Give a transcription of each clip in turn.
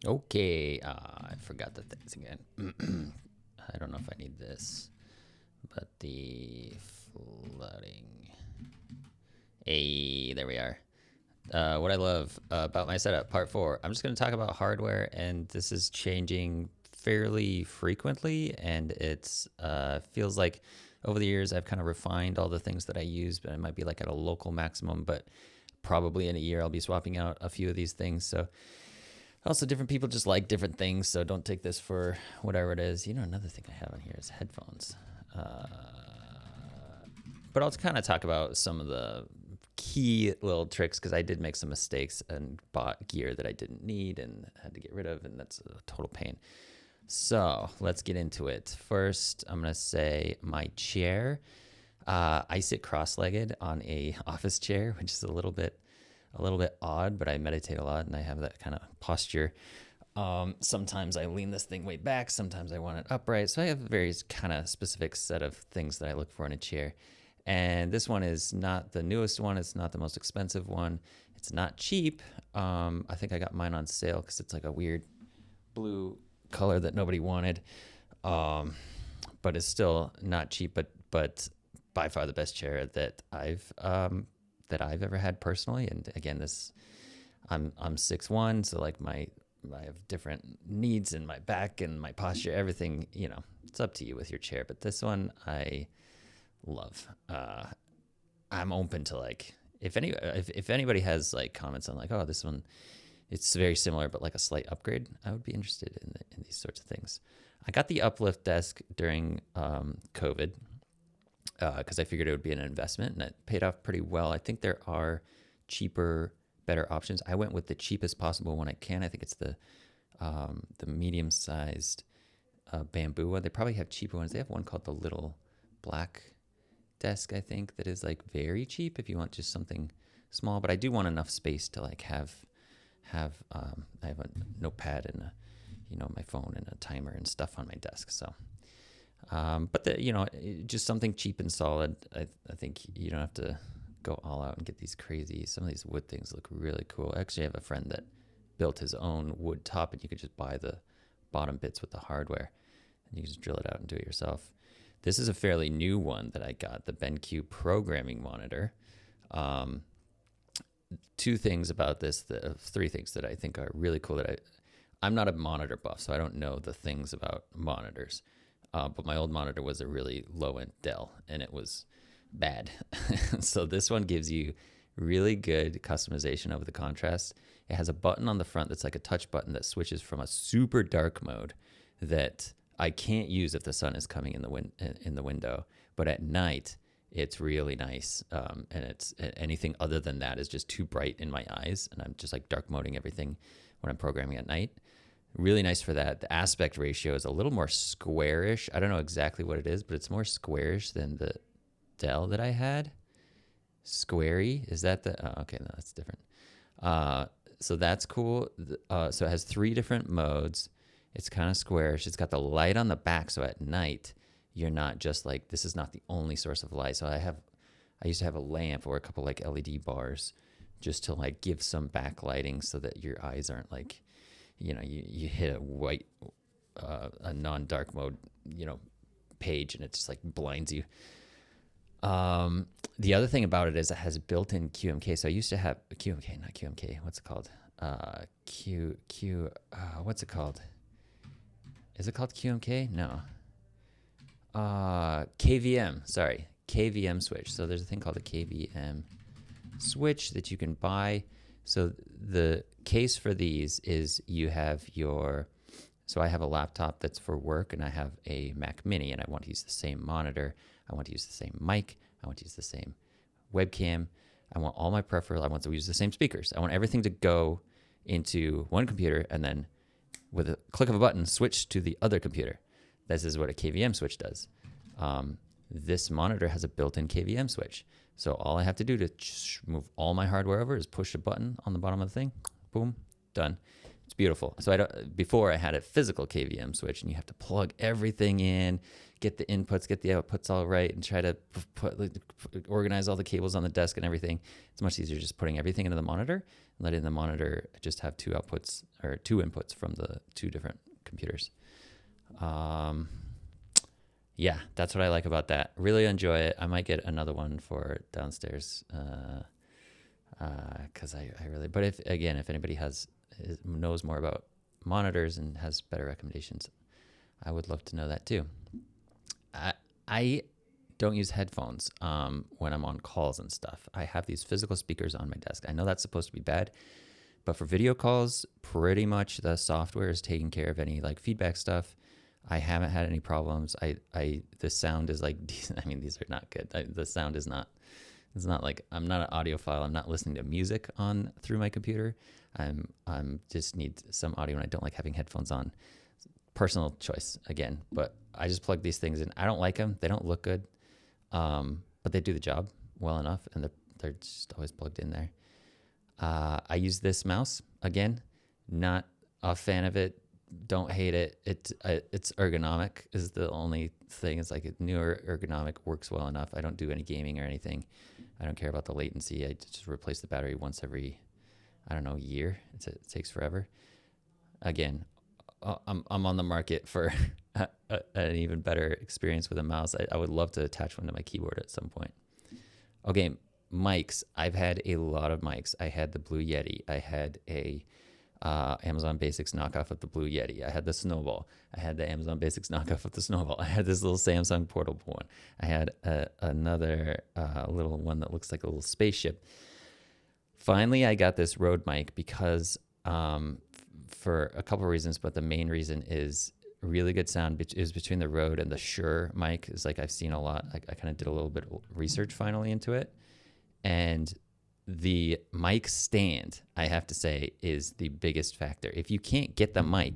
Okay, I forgot the things again. I don't know if I need this, but the flooding. Hey, there we are. What I love about my setup, part 4. I'm just going to talk about hardware, and this is changing fairly frequently, and it's feels like over the years I've kind of refined all the things that I use, but it might be like at a local maximum, but probably in a year I'll be swapping out a few of these things. So also different people just like different things, so don't take this for whatever it is. You know, another thing I have on here is headphones. But I'll kind of talk about some of the key little tricks because I did make some mistakes and bought gear that I didn't need and had to get rid of, and that's a total pain. So let's get into it. First, I'm gonna say my chair. I sit cross-legged on a office chair, which is a little bit odd, but I meditate a lot and I have that kind of posture. Sometimes I lean this thing way back, sometimes I want it upright. So I have a very kind of specific set of things that I look for in a chair. And this one is not the newest one. It's not the most expensive one. It's not cheap. I think I got mine on sale because it's like a weird blue color that nobody wanted. But it's still not cheap, but by far the best chair that I've ever had personally. And again, I'm 6'1", so like I have different needs in my back and my posture, everything, it's up to you with your chair. But this one I love. I'm open to like, if anybody has like comments on like, oh, this one, it's very similar, but like a slight upgrade, I would be interested in these sorts of things. I got the uplift desk during COVID because I figured it would be an investment, and it paid off pretty well. I think there are cheaper, better options. I went with the cheapest possible one I can. I think it's the medium-sized bamboo one. They probably have cheaper ones. They have one called the Little Black desk, I think, that is like very cheap if you want just something small. But I do want enough space to like have I have a notepad and my phone and a timer and stuff on my desk. So. But just something cheap and solid. I think you don't have to go all out and get these crazy. Some of these wood things look really cool. I actually have a friend that built his own wood top, and you could just buy the bottom bits with the hardware, and you can just drill it out and do it yourself. This is a fairly new one that I got, the BenQ programming monitor. Three things that I think are really cool that I'm not a monitor buff, so I don't know the things about monitors. But my old monitor was a really low-end Dell, and it was bad. So this one gives you really good customization over the contrast. It has a button on the front that's like a touch button that switches from a super dark mode that I can't use if the sun is coming in the window. But at night, it's really nice. And it's anything other than that is just too bright in my eyes, and I'm just like dark moding everything when I'm programming at night. Really nice for that. The aspect ratio is a little more squarish. I don't know exactly what it is, but it's more squarish than the Dell that I had. Squarey, is that the? Oh, okay, no, that's different. So that's cool. So it has 3 different modes. It's kind of squarish. It's got the light on the back, so at night you're not just like, this is not the only source of light. So I used to have a lamp or a couple like LED bars just to like give some backlighting so that your eyes aren't like, you hit a white, a non-dark mode, page, and it just like blinds you. The other thing about it is it has built-in QMK. So I used to have QMK, not QMK. What's it called? What's it called? Is it called QMK? No. KVM. Sorry, KVM switch. So there's a thing called a KVM switch that you can buy. So the case for these is you have so I have a laptop that's for work, and I have a Mac Mini, and I want to use the same monitor. I want to use the same mic. I want to use the same webcam. I want all my peripherals. I want to use the same speakers. I want everything to go into one computer, and then with a click of a button, switch to the other computer. This is what a KVM switch does. This monitor has a built-in KVM switch. So all I have to do to move all my hardware over is push a button on the bottom of the thing. Boom, done. It's beautiful. So before I had a physical KVM switch, and you have to plug everything in, get the inputs, get the outputs all right, and try to organize all the cables on the desk and everything. It's much easier just putting everything into the monitor and letting the monitor just have two inputs from the two different computers. Yeah, that's what I like about that. Really enjoy it. I might get another one for downstairs because I really. But if anybody knows more about monitors and has better recommendations, I would love to know that too. I don't use headphones when I'm on calls and stuff. I have these physical speakers on my desk. I know that's supposed to be bad, but for video calls, pretty much the software is taking care of any like feedback stuff. I haven't had any problems. The sound is like decent. I mean, these are not good. The sound is not. It's not like I'm not an audiophile. I'm not listening to music through my computer. I'm just need some audio, and I don't like having headphones on. Personal choice again, but I just plug these things in. I don't like them. They don't look good, but they do the job well enough, and they're just always plugged in there. I use this mouse again. Not a fan of it. Don't hate it. It's ergonomic is the only thing. It's like a newer ergonomic, works well enough. I don't do any gaming or anything. I don't care about the latency. I just replace the battery once every, year. It takes forever. Again, I'm on the market for an even better experience with a mouse. I would love to attach one to my keyboard at some point. Okay, mics. I've had a lot of mics. I had the Blue Yeti. I had a Amazon Basics knockoff of the Blue Yeti. I had the Snowball. I had the Amazon Basics knockoff of the Snowball. I had this little Samsung portable one. I had another little one that looks like a little spaceship. Finally, I got this Rode mic because for a couple of reasons, but the main reason is really good sound is between the Rode and the Shure mic. Is like I've seen a lot. I kind of did a little bit of research finally into it, and the mic stand, I have to say, is the biggest factor. If you can't get the mic,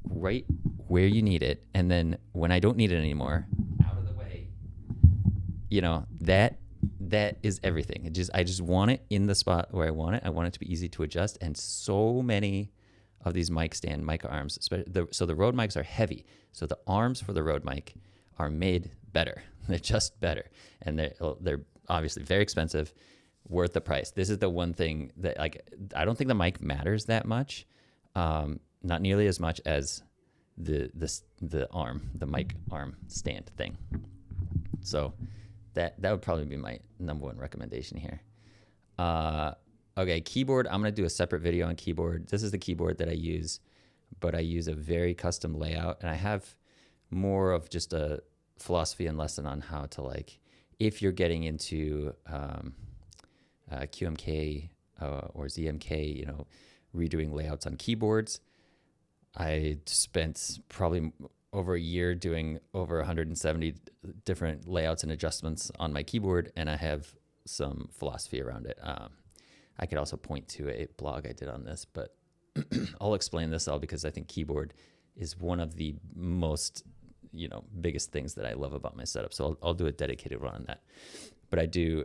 right where you need it, and then when I don't need it anymore, out of the way, that is everything. I just want it in the spot where I want it. I want it to be easy to adjust, and so many of these mic arms, so the Rode mics are heavy, so the arms for the Rode mic are made better. They're just better, and they're obviously very expensive, worth the price. This is the one thing that I don't think the mic matters that much, not nearly as much as the mic arm stand thing. So that would probably be my number one recommendation here. Okay, keyboard. I'm gonna do a separate video on keyboard. This is the keyboard that I use, but I use a very custom layout, and I have more of just a philosophy and lesson on how to if you're getting into QMK or ZMK, redoing layouts on keyboards. I spent probably over a year doing over 170 different layouts and adjustments on my keyboard, and I have some philosophy around it. I could also point to a blog I did on this, but I'll explain this all because I think keyboard is one of the most biggest things that I love about my setup. So I'll do a dedicated one on that. But I do,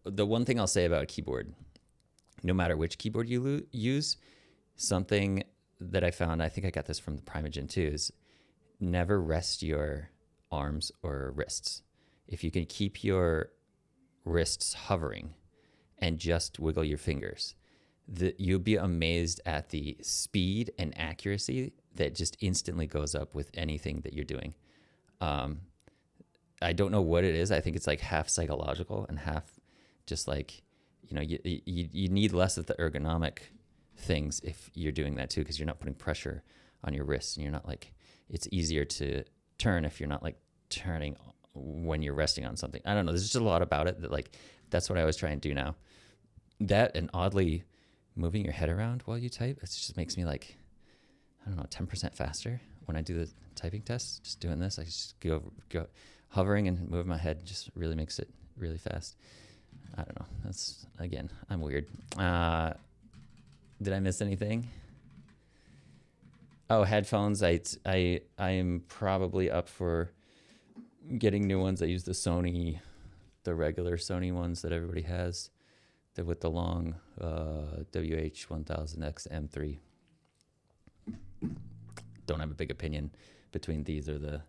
the one thing I'll say about a keyboard, no matter which keyboard you use, something that I found, I think I got this from the Primeagen too, is never rest your arms or wrists. If you can keep your wrists hovering and just wiggle your fingers, you'll be amazed at the speed and accuracy that just instantly goes up with anything that you're doing. I don't know what it is. I think it's half psychological and half just you need less of the ergonomic things if you're doing that too, because you're not putting pressure on your wrists, and you're not it's easier to turn if you're not turning when you're resting on something. I don't know. There's just a lot about it that that's what I always try and do now. That and oddly moving your head around while you type, it just makes me 10% faster when I do the typing test. Just doing this, I just go hovering and moving my head just really makes it really fast. I don't know. That's, again, I'm weird. Did I miss anything? Oh, headphones. I am probably up for getting new ones. I use the regular Sony ones that everybody has. with the long WH-1000X M3. Don't have a big opinion between these or the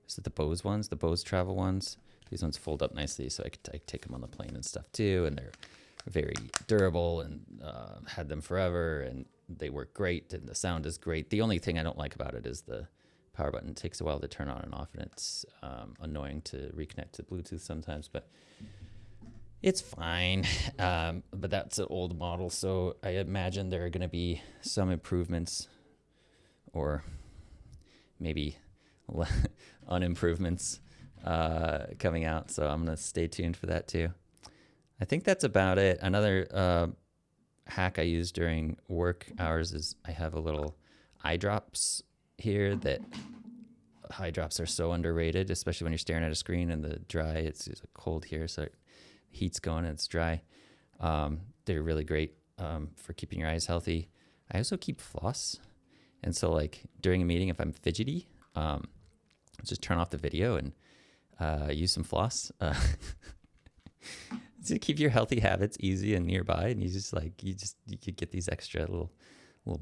is it the Bose ones, the Bose travel ones. These ones fold up nicely, so I take them on the plane and stuff too, and they're very durable, and had them forever, and they work great, and the sound is great. The only thing I don't like about it is the power button. It takes a while to turn on and off, and it's annoying to reconnect to Bluetooth sometimes, but it's fine. But that's an old model, so I imagine there are going to be some improvements, or maybe unimprovements coming out, so I'm going to stay tuned for that too. I think that's about it. Another hack I use during work hours is I have a little eye drops here. That eye drops are so underrated, especially when you're staring at a screen and the dry, it's cold here, so heat's going and it's dry. They're really great for keeping your eyes healthy. I also keep floss, and so like during a meeting, if I'm fidgety, just turn off the video and use some floss to keep your healthy habits easy and nearby. And you could get these extra little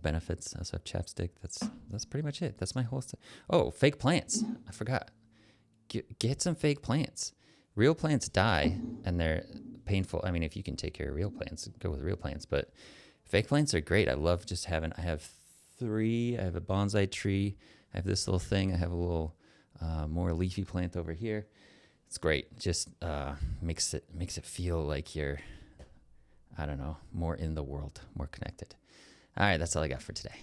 benefits. I also have chapstick. That's pretty much it. That's my whole stuff. Oh, fake plants. I forgot. Get some fake plants. Real plants die and they're painful. I mean, if you can take care of real plants, go with real plants. But fake plants are great. I love just having. I have 3. I have a bonsai tree. I have this little thing. I have a little more leafy plant over here. It's great. Just makes it feel like you're, I don't know, more in the world, more connected. All right, that's all I got for today.